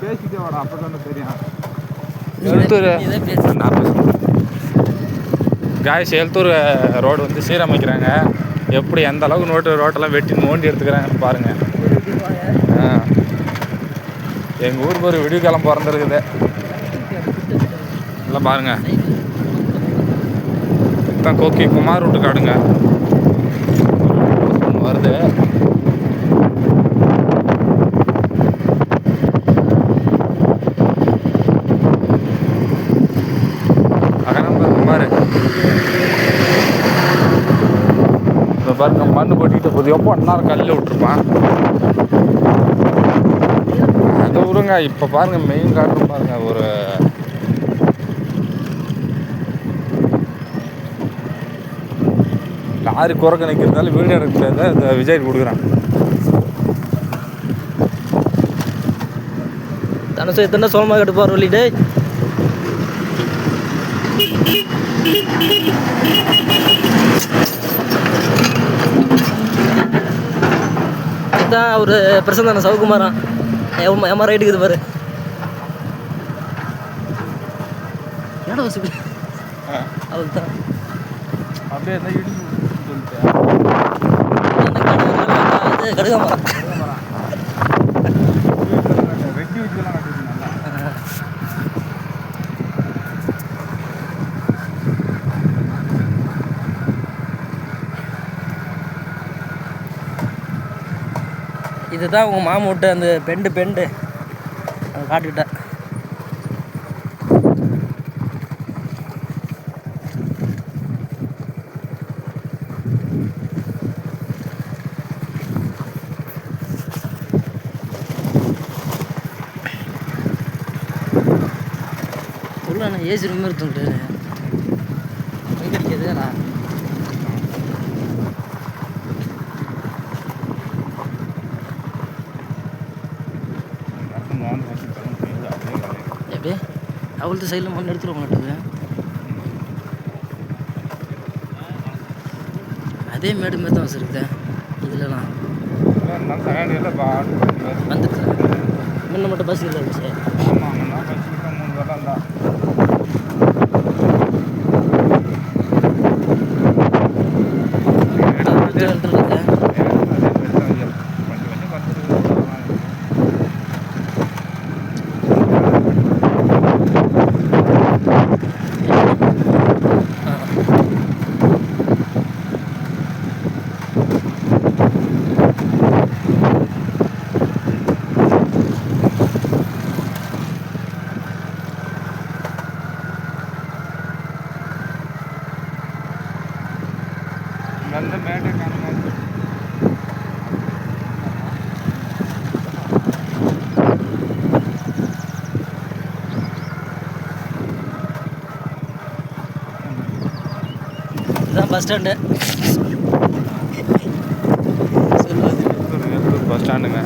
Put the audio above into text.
பேசிட்டே வாடா, அப்போ தானே தெரியும். எழுத்தூர் ரோடு வந்து சீரமைக்கிறாங்க. எப்படி எந்த அளவுக்கு ரோட்டெல்லாம் வெட்டி நோண்டி எடுத்துக்கிறாங்கன்னு பாருங்கள். எங்கள் ஊருக்கு ஒரு விடிவு காலம் பிறந்திருக்குது. இல்லை பாருங்க, இதுதான் கோக்கி குமார் ரூட்டு காடுங்க வருது. பாருங்க, மண்ணு போட்டிக்கிட்டு போகுது. எப்போ நேரம் கல்லில் விட்டுருப்பான். அது விடுங்க, இப்போ பாருங்க மெயின் காரணம் பாருங்க. ஒரு லாரி குறைக்க நிற்கிறதால வீடியோ எடுக்க முடியாத இந்த விஜய் கொடுக்குறான். தனுசு எத்தனை சோளமாக கட்டுப்பார் சொல்லிட்டு தான் ஒரு பிரசன் தானே சவுக்குமாரன் ஏமா ரைட்டுக்குது பாரு. ஏடா வசதி அவள் தான் அப்படியே கடுக மரம் வெட்டி வச்சுலாம் கட்டுறது. இதுதான் உங்கள் மாமா விட்டு அந்த பெண்டு அதை காட்டிக்கிட்டேன். உள்ள நான் ஏசி ரூம் இருக்குங்க கிடைக்கிறதுடா. எப்படி அவள்கிட்ட சைடில் மண் எடுத்துட மாட்டேது. அதே மேடு மாரி தான் வச்சுருக்குது. இதுலலாம் வந்துட்டு முன்ன மட்டும் பஸ் இல்லை இருந்துச்சு. நல்ல மேடை காணுங்க. இதுதான் பஸ் ஸ்டாண்டு. பஸ் ஸ்டாண்டுங்க.